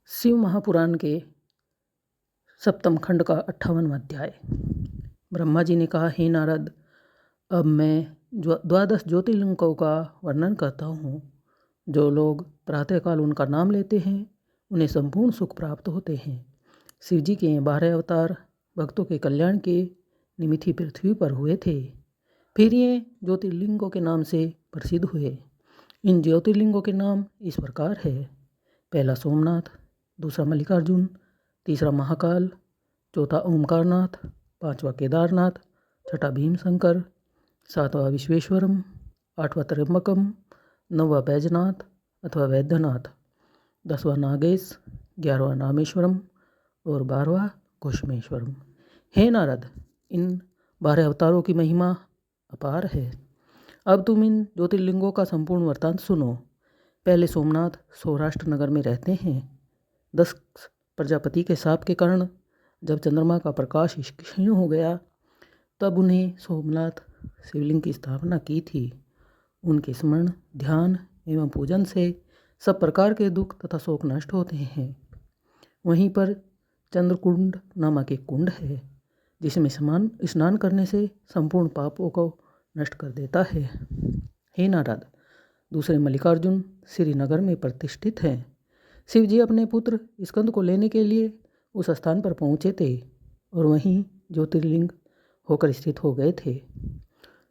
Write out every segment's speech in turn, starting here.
शिव महापुराण के सप्तम खंड का 58वां अध्याय। ब्रह्मा जी ने कहा, हे नारद, अब मैं 12 ज्योतिर्लिंगों का वर्णन करता हूँ। जो लोग प्रातःकाल उनका नाम लेते हैं उन्हें संपूर्ण सुख प्राप्त होते हैं। शिव जी के 12 अवतार भक्तों के कल्याण के निमित्त ही पृथ्वी पर हुए थे। फिर ये ज्योतिर्लिंगों के नाम से प्रसिद्ध हुए। इन ज्योतिर्लिंगों के नाम इस प्रकार है। पहला सोमनाथ, दूसरा मल्लिकार्जुन, तीसरा महाकाल, चौथा ओमकारनाथ, पांचवा केदारनाथ, छठा भीमशंकर, सातवां विश्वेश्वरम, आठवां त्र्यंबकम, नौवां बैजनाथ अथवा वैद्यनाथ, 10वां नागेश, 11वां रामेश्वरम और 12वां घुश्मेश्वरम। हे नारद, इन 12 अवतारों की महिमा अपार है। अब तुम इन ज्योतिर्लिंगों का संपूर्ण वृत्तांत सुनो। पहले सोमनाथ सौराष्ट्र नगर में रहते हैं। 10 प्रजापति के शाप के कारण जब चंद्रमा का प्रकाश क्षीण हो गया तब उन्हें सोमनाथ शिवलिंग की स्थापना की थी। उनके स्मरण, ध्यान एवं पूजन से सब प्रकार के दुख तथा शोक नष्ट होते हैं। वहीं पर चंद्रकुंड नामक एक कुंड है जिसमें स्नान करने से संपूर्ण पापों को नष्ट कर देता है। हे नारद, दूसरे मल्लिकार्जुन श्रीनगर में प्रतिष्ठित हैं। शिव जी अपने पुत्र स्कंद को लेने के लिए उस स्थान पर पहुँचे थे और वहीं ज्योतिर्लिंग होकर स्थित हो गए थे।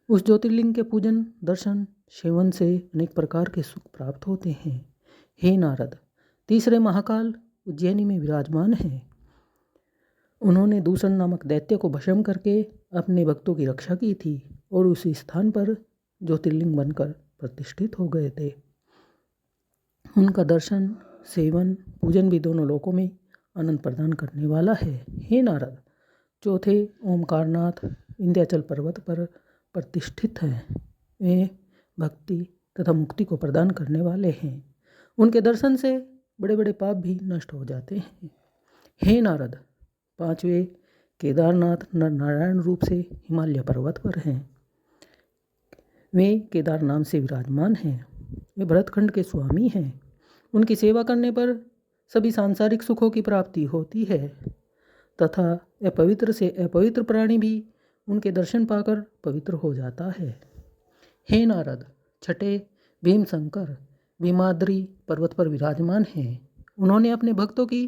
उस ज्योतिर्लिंग के पूजन, दर्शन, सेवन से अनेक प्रकार के सुख प्राप्त होते हैं। हे नारद, तीसरे महाकाल उज्जैनी में विराजमान हैं। उन्होंने दूषण नामक दैत्य को भस्म करके अपने भक्तों की रक्षा की थी और उसी स्थान पर ज्योतिर्लिंग बनकर प्रतिष्ठित हो गए थे। उनका दर्शन, सेवन, पूजन भी दोनों लोकों में आनंद प्रदान करने वाला है। हे नारद, चौथे ओमकारनाथ विंध्याचल पर्वत पर प्रतिष्ठित हैं। वे भक्ति तथा मुक्ति को प्रदान करने वाले हैं। उनके दर्शन से बड़े बड़े पाप भी नष्ट हो जाते हैं। हे नारद, पांचवे केदारनाथ नर नारायण रूप से हिमालय पर्वत पर हैं। वे केदार नाम से विराजमान हैं। वे भरतखंड के स्वामी हैं। उनकी सेवा करने पर सभी सांसारिक सुखों की प्राप्ति होती है तथा अपवित्र से अपवित्र प्राणी भी उनके दर्शन पाकर पवित्र हो जाता है। हे नारद, छठे भीमशंकर भीमाद्री पर्वत पर विराजमान हैं। उन्होंने अपने भक्तों की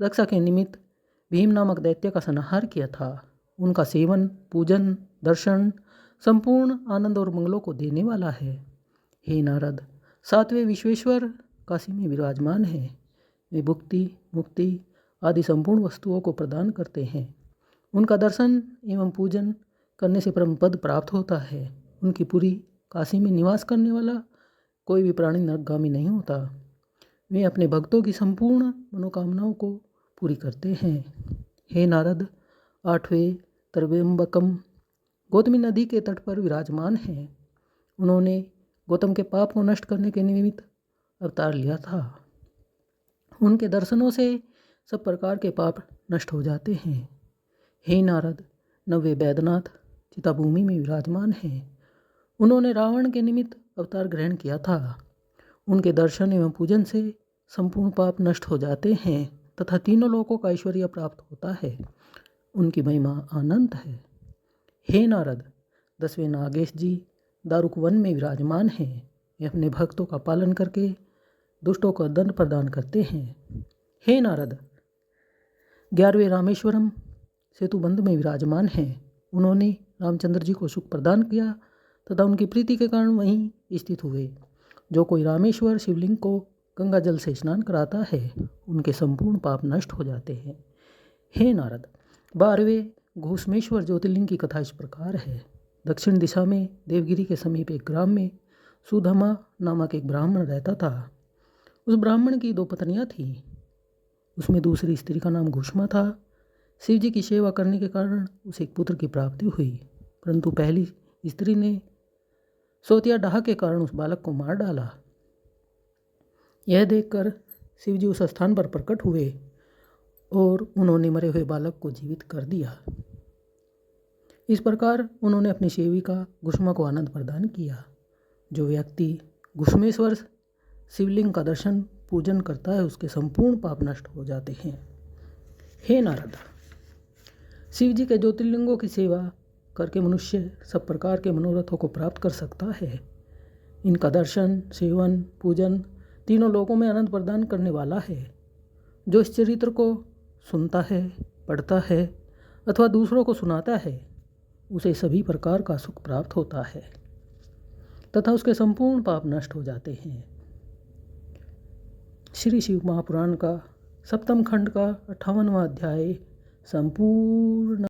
रक्षा के निमित्त भीम नामक दैत्य का संहार किया था। उनका सेवन, पूजन, दर्शन संपूर्ण आनंद और मंगलों को देने वाला है। हे नारद, सातवें विश्वेश्वर काशी में विराजमान हैं। वे भुक्ति, मुक्ति आदि संपूर्ण वस्तुओं को प्रदान करते हैं। उनका दर्शन एवं पूजन करने से परम पद प्राप्त होता है। उनकी पूरी काशी में निवास करने वाला कोई भी प्राणी नरकगामी नहीं होता। वे अपने भक्तों की संपूर्ण मनोकामनाओं को पूरी करते हैं। हे नारद, आठवें त्र्यंबकम गौतमी नदी के तट पर विराजमान हैं। उन्होंने गौतम के पाप को नष्ट करने के निमित्त अवतार लिया था। उनके दर्शनों से सब प्रकार के पाप नष्ट हो जाते हैं। हे नारद, नवे बैद्यनाथ चिताभूमि में विराजमान हैं। उन्होंने रावण के निमित्त अवतार ग्रहण किया था। उनके दर्शन एवं पूजन से संपूर्ण पाप नष्ट हो जाते हैं तथा तीनों लोकों का ऐश्वर्य प्राप्त होता है। उनकी महिमा अनंत है। हे नारद, 10वें नागेश जी दारुक वन में विराजमान हैं। वे अपने भक्तों का पालन करके दुष्टों को दंड प्रदान करते हैं। हे नारद, 11वें रामेश्वरम सेतुबंध में विराजमान हैं। उन्होंने रामचंद्र जी को सुख प्रदान किया तथा उनकी प्रीति के कारण वहीं स्थित हुए। जो कोई रामेश्वर शिवलिंग को गंगा जल से स्नान कराता है उनके संपूर्ण पाप नष्ट हो जाते हैं। हे नारद, 12वें घुश्मेश्वर ज्योतिर्लिंग की कथा इस प्रकार है। दक्षिण दिशा में देवगिरी के समीप एक ग्राम में सुधमा नामक एक ब्राह्मण रहता था। उस ब्राह्मण की 2 पत्नियां थीं। उसमें दूसरी स्त्री का नाम घुश्मा था। शिव जी की सेवा करने के कारण उसे एक पुत्र की प्राप्ति हुई, परंतु पहली स्त्री ने सोतिया डाह के कारण उस बालक को मार डाला। यह देखकर शिव जी उस स्थान पर प्रकट हुए और उन्होंने मरे हुए बालक को जीवित कर दिया। इस प्रकार उन्होंने अपनी सेविका घुश्मा को आनंद प्रदान किया। जो व्यक्ति घुश्मेश्वर शिवलिंग का दर्शन, पूजन करता है उसके संपूर्ण पाप नष्ट हो जाते हैं। हे नारद, शिव जी के ज्योतिर्लिंगों की सेवा करके मनुष्य सब प्रकार के मनोरथों को प्राप्त कर सकता है। इनका दर्शन, सेवन, पूजन तीनों लोकों में आनंद प्रदान करने वाला है। जो इस चरित्र को सुनता है, पढ़ता है अथवा दूसरों को सुनाता है, उसे सभी प्रकार का सुख प्राप्त होता है तथा उसके संपूर्ण पाप नष्ट हो जाते हैं। श्री शिव महापुराण का 7वें खंड का 58वां अध्याय संपूर्ण।